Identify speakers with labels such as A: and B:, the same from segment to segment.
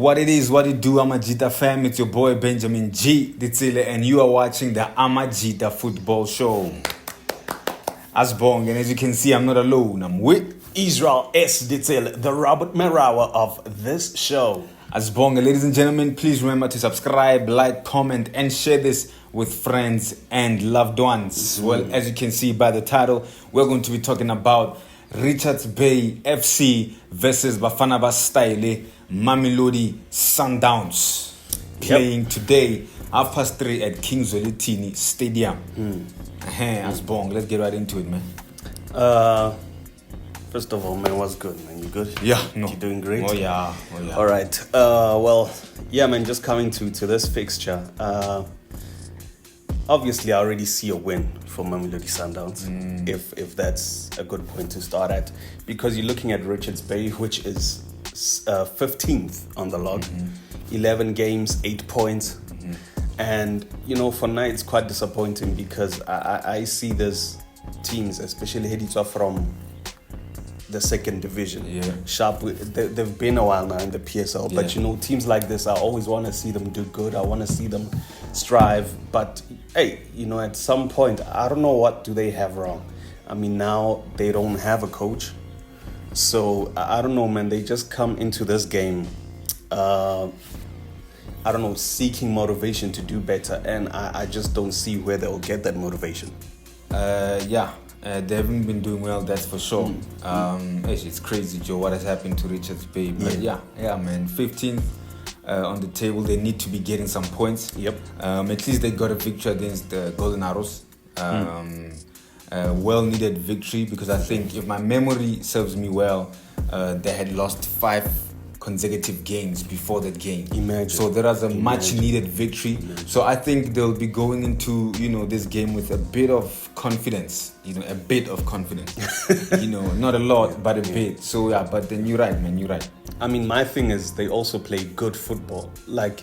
A: What it is, what it do, Amajita fam, it's your boy Benjamin G. Ditsile, and you are watching the Amajita Football Show. Asbong, and as you can see, I'm not alone, I'm with
B: Israel S. Ditsile, the Robert Marawa of this show.
A: Asbong. Ladies and gentlemen, please remember to subscribe, like, comment, and share this with friends and loved ones. Well, as you can see by the title, we're going to be talking about Richards Bay FC versus Bafana Bastille Mamelodi Sundowns, playing today 3:30 at King Zwelithini Stadium. Asbong, let's get right into it, man.
B: First of all, man, what's good, man? You good?
A: Yeah, no.
B: You doing great?
A: Oh yeah.
B: All right. Well, yeah, man, just coming to this fixture. Obviously, I already see a win for Mamelodi Sundowns, if that's a good point to start at. Because you're looking at Richards Bay, which is 15th on the log. 11 games, 8 points. And, you know, for now, it's quite disappointing because I see these teams, especially Heditwa from the second division.
A: Yeah.
B: Sharp, they've been a while now in the PSL, but you know, teams like this, I always want to see them do good. I want to see them strive. But hey, you know, at some point, I don't know what do they have wrong. I mean, now they don't have a coach, so I don't know, man. They just come into this game, I don't know, seeking motivation to do better, and I just don't see where they'll get that motivation.
A: They haven't been doing well, that's for sure. It's crazy, Joe, what has happened to Richards Bay. But yeah, man, 15th on the table. They need to be getting some points. At least they got a victory against the Golden Arrows. Well-needed victory, because I think, if my memory serves me well, they had lost 5 consecutive games before that game. So there was a much needed victory. So I think they'll be going into, you know, this game with a bit of confidence. Not a lot, but a bit. So yeah, but then you're right, man, you're right.
B: I mean, my thing is they also play good football. Like,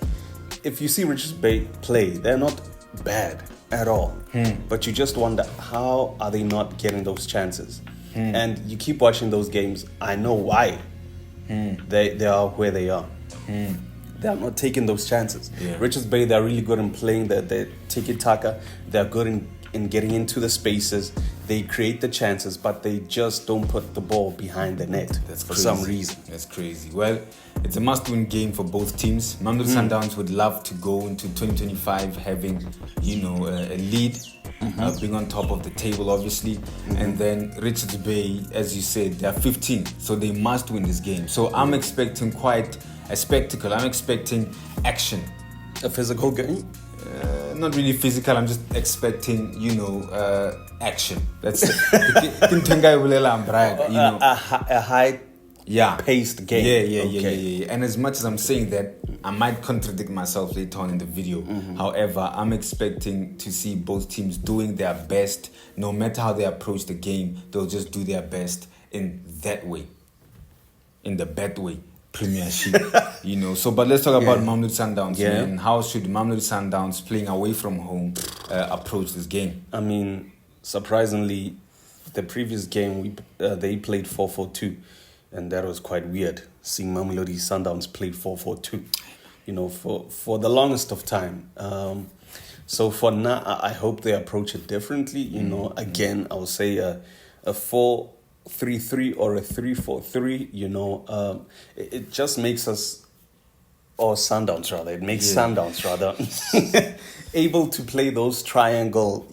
B: if you see Richards Bay play, they're not bad at all. But you just wonder, how are they not getting those chances? And you keep watching those games, I know why. They are where they are. They are not taking those chances. Richards Bay, they're really good in playing the tiki-taka. They're good in getting into the spaces. They create the chances, but they just don't put the ball behind the net.
A: That's
B: for
A: crazy.
B: Some reason.
A: That's crazy. Well, it's a must-win game for both teams. Mamelodi Sundowns would love to go into 2025 having, a lead. Being on top of the table, obviously. And then Richards Bay, as you said, they're 15, so they must win this game. So I'm expecting quite a spectacle. I'm expecting action.
B: A physical game?
A: Not really physical. I'm just expecting, action. That's it.
B: A high paced game.
A: Yeah. And as much as I'm saying that, I might contradict myself later on in the video. However, I'm expecting to see both teams doing their best. No matter how they approach the game, they'll just do their best in that way. In the bad way. Premiership. So, but let's talk about Mamelodi Sundowns, man. How should Mamelodi Sundowns, playing away from home, approach this game?
B: I mean, surprisingly, the previous game, they played 4-4-2. And that was quite weird, seeing Mamelodi Sundowns played 4-4-2, for the longest of time. So for now, I hope they approach it differently. Again, I would say a 4-3-3 or a 3-4-3. It just makes us, or Sundowns rather, it makes Sundowns rather able to play those triangle,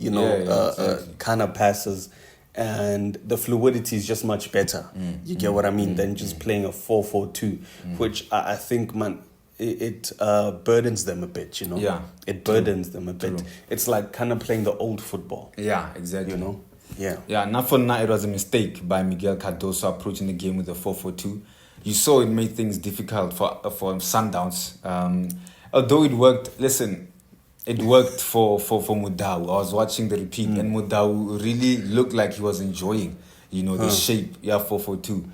B: kind of passes. And the fluidity is just much better. You get what I mean? Than just playing a 4-4-2, which I think, man, it burdens them a bit, It burdens them a bit. It's like kind of playing the old football.
A: Yeah, exactly.
B: Yeah,
A: not for now, it was a mistake by Miguel Cardoso approaching the game with a 4-4-2. You saw it made things difficult for Sundowns. Although it worked, listen, it worked for Mudau. I was watching the repeat, and Mudau really looked like he was enjoying, the shape. 4-4-2.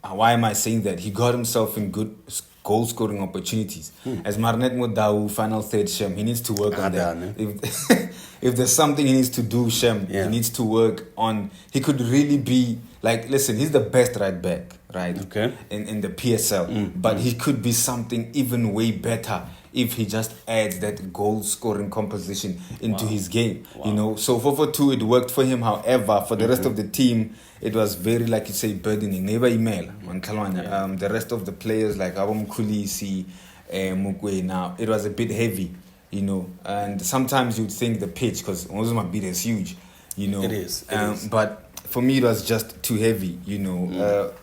A: Why am I saying that? He got himself in good goal-scoring opportunities. As Marnet Mudau, final third, Shem, he needs to work on that. If there's something he needs to do, Shem, he needs to work on. He could really be Like, listen, he's the best right back, right?
B: Okay.
A: In the PSL. But he could be something even way better if he just adds that goal scoring composition into his game. You know, so 4-4-2, it worked for him. However, for the rest of the team, it was very, like you say, burdening. Never email. The rest of the players, like Abam Kulisi, Mukwe, now, it was a bit heavy, you know. And sometimes you'd think the pitch, because Ozuma beat is huge, you know.
B: It is.
A: But for me, it was just too heavy, you know.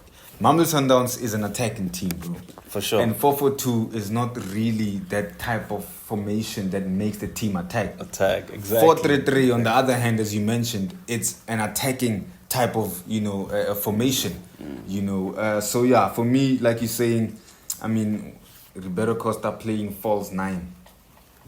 A: Mamelodi Sundowns is an attacking team, bro.
B: For sure.
A: And 4-4-2 is not really that type of formation that makes the team attack.
B: Exactly.
A: 4-3-3, on the other hand, as you mentioned, it's an attacking type of, you know, formation. You know, so yeah, for me, like you're saying, I mean, Ribeiro Costa playing false 9,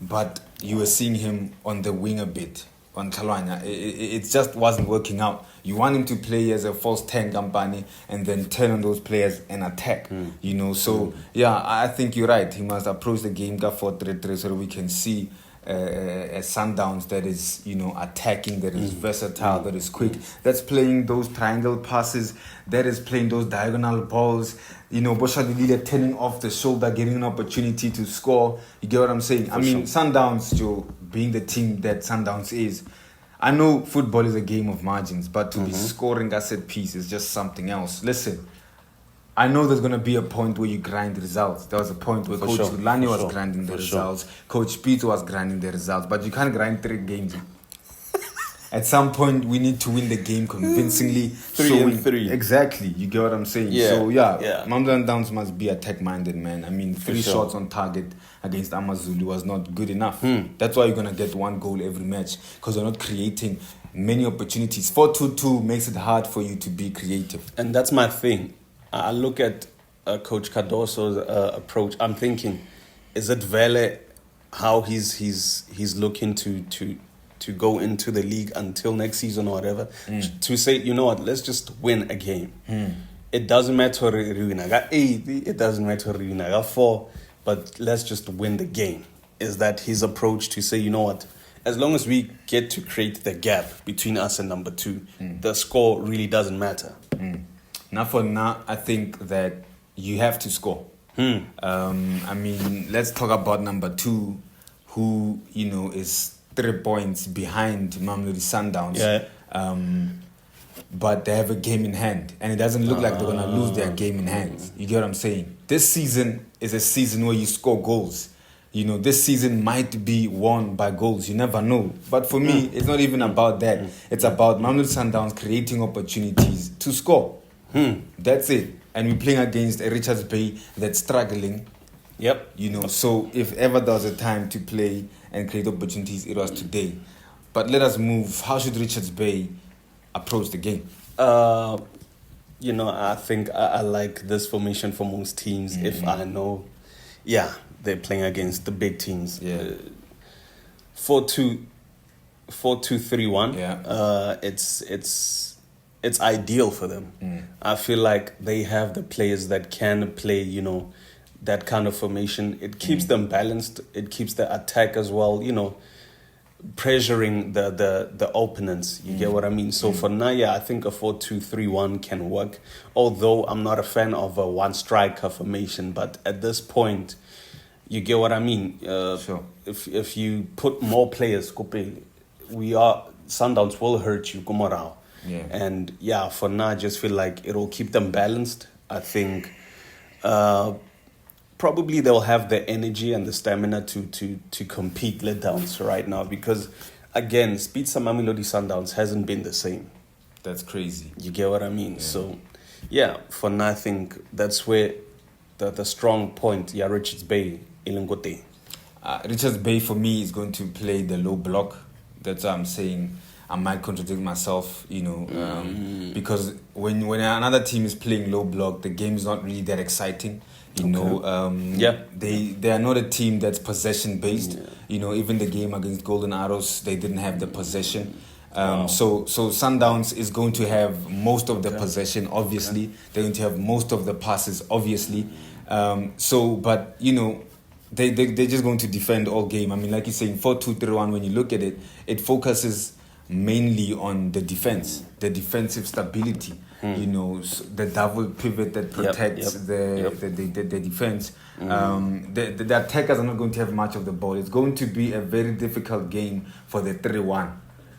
A: but you were seeing him on the wing a bit. On Kalwanya, it just wasn't working out. You want him to play as a false 10 company and then turn on those players and attack, you know. So, yeah, I think you're right. He must approach the game 4-3-3 so that we can see a Sundowns that is, you know, attacking, that is versatile, that is quick, that's playing those triangle passes, that is playing those diagonal balls. You know, Boshalilile turning off the shoulder, getting an opportunity to score. You get what I'm saying? I mean, Sundowns, Joe, being the team that Sundowns is, I know football is a game of margins, but to be scoring a set piece is just something else. Listen, I know there's going to be a point where you grind results. There was a point where Coach Lani was grinding the results. Coach Pete was grinding the results, but you can't grind 3 games. At some point, we need to win the game convincingly.
B: 3-3.
A: Exactly. You get what I'm saying?
B: Yeah.
A: So, Mamelodi Sundowns must be attack-minded, man. I mean, 3 shots on target against Amazulu was not good enough. That's why you're going to get 1 goal every match, because you're not creating many opportunities. 4-2-2 makes it hard for you to be creative.
B: And that's my thing. I look at Coach Cardoso's approach. I'm thinking, is it Vele how he's looking to go into the league until next season or whatever, to say, you know what, let's just win a game. It doesn't matter if we got 8, it doesn't matter if we got 4, but let's just win the game. Is that his approach to say, you know what, as long as we get to create the gap between us and number 2, the score really doesn't matter.
A: Now for now, I think that you have to score. I mean, let's talk about number 2, who, you know, is 3 points behind Mamelodi Sundowns. But they have a game in hand, and it doesn't look like they're going to lose their game in hand. You get what I'm saying? This season is a season where you score goals. You know, this season might be won by goals. You never know. But for me, it's not even about that. It's about Mamelodi Sundowns creating opportunities to score. That's it. And we're playing against a Richards Bay that's struggling. You know, so if ever there was a time to play and create opportunities, it was today. But let us move. How should Richards Bay approach the game?
B: You know, I think I like this formation for most teams. If I know, they're playing against the big teams. 4-2-3-1. It's ideal for them. I feel like they have the players that can play, you know, that kind of formation. It keeps them balanced. It keeps the attack as well, you know, pressuring the opponents. You get what I mean? So for now, I think a 4-2-3-1 can work. Although I'm not a fan of a 1-striker formation, but at this point, you get what I mean?
A: Sure.
B: If you put more players, Sundowns will hurt you, Kumorao. And for now, I just feel like it'll keep them balanced. I think probably they'll have the energy and the stamina to compete letdowns right now, because again, Spitsa Mamelodi Sundowns hasn't been the same.
A: That's crazy.
B: You get what I mean? So for now, I think that's where the strong point, Richards Bay, Ilingote.
A: Richards Bay for me is going to play the low block. That's what I'm saying. I might contradict myself, you know, because when another team is playing low block, the game is not really that exciting. You know, they are not a team that's possession based. You know, even the game against Golden Arrows, they didn't have the possession. So Sundowns is going to have most of the possession, obviously. They're going to have most of the passes, obviously. But you know, they're just going to defend all game. I mean, like you're saying, 4-2-3-1. When you look at it, it focuses mainly on the defense, the defensive stability. You know, the double pivot that protects the defense. The attackers are not going to have much of the ball. It's going to be a very difficult game for the 3-1.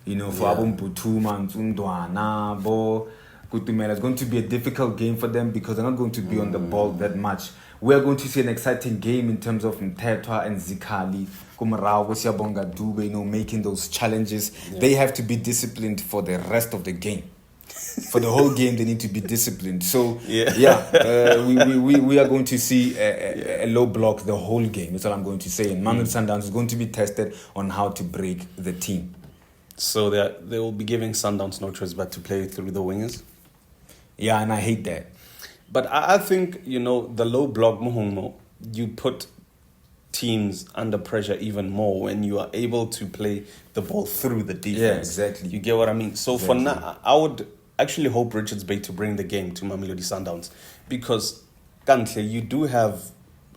A: You know, for Abumputuma, Undwana, Bo, Kutumela. It's going to be a difficult game for them because they're not going to be on the ball that much. We are going to see an exciting game in terms of Mtetwa and Zikali, Kumarawa, Siabonga Dube, you know, making those challenges. They have to be disciplined for the rest of the game. For the whole game, they need to be disciplined. So, we are going to see a low block the whole game. That's all I'm going to say. And Mamelodi Sundowns is going to be tested on how to break the team.
B: So they will be giving Sundowns no choice but to play through the wingers?
A: Yeah, and I hate that.
B: But I think, you know, the low block, Muhungo, you put teams under pressure even more when you are able to play the ball through the defense.
A: Yeah, exactly.
B: You get what I mean? So for now, I would actually hope Richards Bay to bring the game to Mamelodi Sundowns because, Kantle, you do have,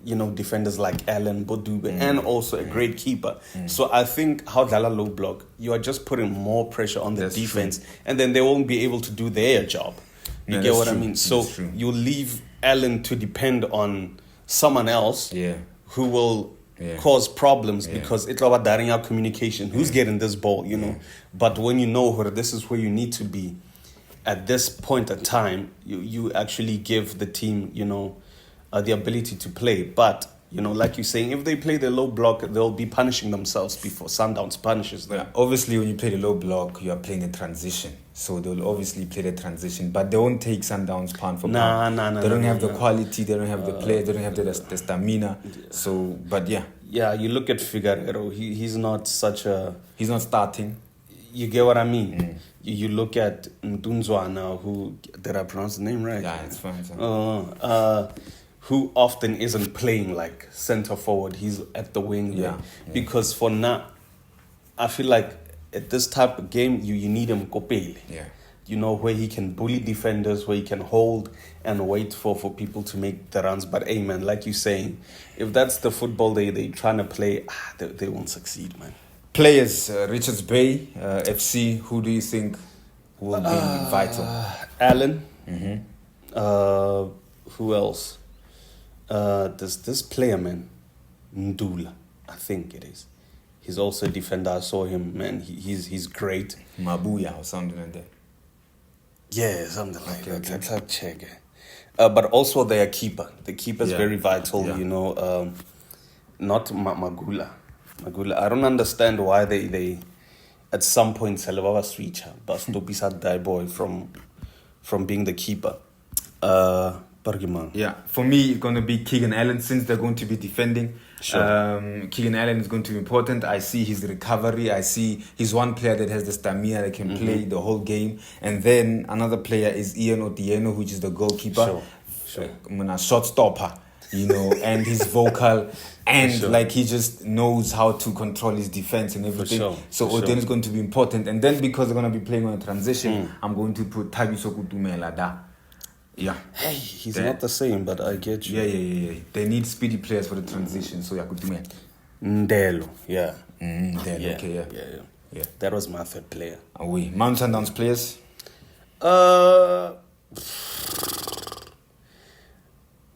B: you know, defenders like Allen, Bodube, and also a great keeper. So I think how Dala low block, you are just putting more pressure on the defense, and then they won't be able to do their job. You get what I mean? So you leave Allen to depend on someone else who will cause problems because it's about daring out communication. Who's getting this ball, you know? But when you know where this is where you need to be at this point in time, you actually give the team, you know, the ability to play. But, you know, like you're saying, if they play the low block, they'll be punishing themselves before Sundowns punishes them.
A: Yeah, obviously, when you play the low block, you are playing a transition. So they'll obviously play the transition, but they won't take Sundowns pound for pound. They don't have the quality, they don't have the players, they don't have the stamina. So, but yeah.
B: Yeah, you look at Figueiredo, he's not such a...
A: He's not starting.
B: You get what I mean? You look at Ndunzwana, who... Did I pronounce the name right?
A: Yeah, it's fine.
B: Who often isn't playing like center forward. He's at the wing because for now, I feel like at this type of game, you need him Kopele.
A: Yeah.
B: You know, where he can bully defenders, where he can hold and wait for people to make the runs. But hey, man, like you're saying, if that's the football they trying to play, they won't succeed, man.
A: Players, Richards Bay, FC, who do you think will be vital?
B: Allen. Who else? This player, man, Ndula, I think it is. He's also a defender. I saw him, man. He's great.
A: Mabuya or something like that.
B: Yeah, something like that. Let's have check. But also their keeper. The keeper is very vital. You know, not Magula. I don't understand why they at some point Salababa switch, but Stopisa die boy from being the keeper.
A: Yeah, for me, it's going to be Keegan Allen since they're going to be defending.
B: Sure.
A: Keegan Allen is going to be important. I see his recovery. I see he's one player that has the stamina that can play the whole game. And then another player is Ian Otieno, which is the goalkeeper.
B: Sure.
A: Shot stopper, you know, and he's vocal. And like he just knows how to control his defense and everything. So Otieno is going to be important. And then because they're going to be playing on a transition, I'm going to put Thabiso Kutumela da. Yeah.
B: Hey, he's not the same, but I get you.
A: Yeah. They need speedy players for the transition, so Yakutume.
B: Ndelo, yeah.
A: Ndelo, okay, yeah.
B: That was my third player.
A: Oui. Mount Sundowns players?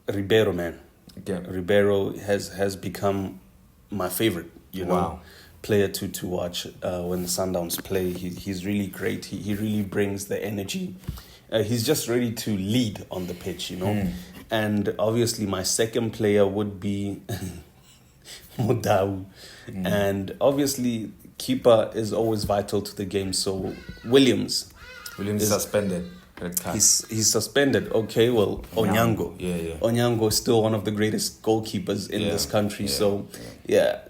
B: Ribeiro, man.
A: Okay.
B: Ribeiro has become my favorite, you know, player to watch when the Sundowns play. He's really great. He really brings the energy. He's just ready to lead on the pitch, you know. And obviously my second player would be Modau. And obviously keeper is always vital to the game. So Williams
A: is suspended.
B: He's suspended. Okay, well, Onyango.
A: Yeah.
B: Onyango is still one of the greatest goalkeepers in this country.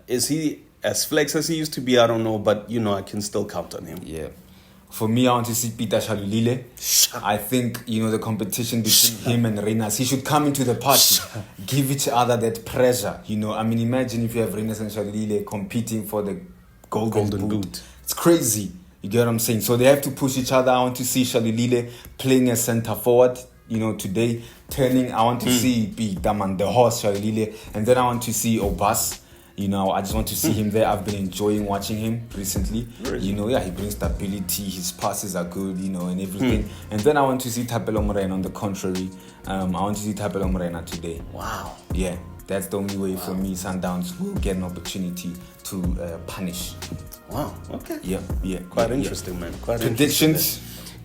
B: Is he as flex as he used to be? I don't know, but you know, I can still count on him.
A: Yeah. For me, I want to see Peter Shalulile. I think, you know, the competition between him and Reynas, he should come into the party, give each other that pressure. You know, I mean, imagine if you have Reynas and Shalulile competing for the golden boot. It's crazy. You get what I'm saying? So they have to push each other. I want to see Shalulile playing as center forward, you know, today. I want to see the horse Shalulile. And then I want to see Obas, You know, I just want to see him there. I've been enjoying watching him recently.
B: Really?
A: You know, yeah, he brings stability. His passes are good, you know, and everything. And then I want to see Thapelo Morena on the contrary. I want to see Thapelo Morena today.
B: Wow.
A: Yeah, that's the only way for me. Sundowns will get an opportunity to punish.
B: Wow. Okay.
A: Yeah.
B: Quite interesting, man. Quite
A: Predictions.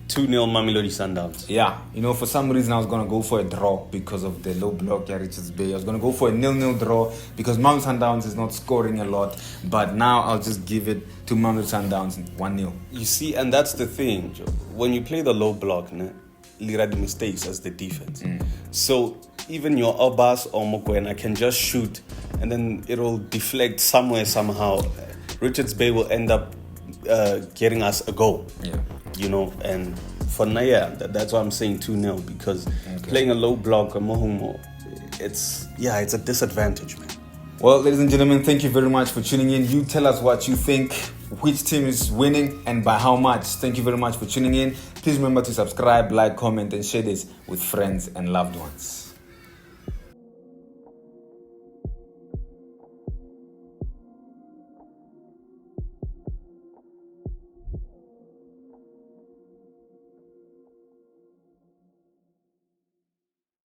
B: 2-0 Mamelodi Sundowns.
A: Yeah, you know, for some reason I was gonna go for a draw because of the low block at Richards Bay. I was gonna go for a 0-0 draw because Mamelodi Sundowns is not scoring a lot. But now I'll just give it to Mamelodi Sundowns 1-0.
B: You see, and that's the thing, Joe. When you play the low block, Lira the mistakes as the defense. So even your Obas or Mokoena can just shoot and then it'll deflect somewhere somehow. Richards Bay will end up getting us a goal.
A: Yeah.
B: You know, and for Naya, that's why I'm saying 2-0 because playing a low block, a Mohumo, it's a disadvantage, man.
A: Well, ladies and gentlemen, thank you very much for tuning in. You tell us what you think, which team is winning, and by how much. Thank you very much for tuning in. Please remember to subscribe, like, comment, and share this with friends and loved ones.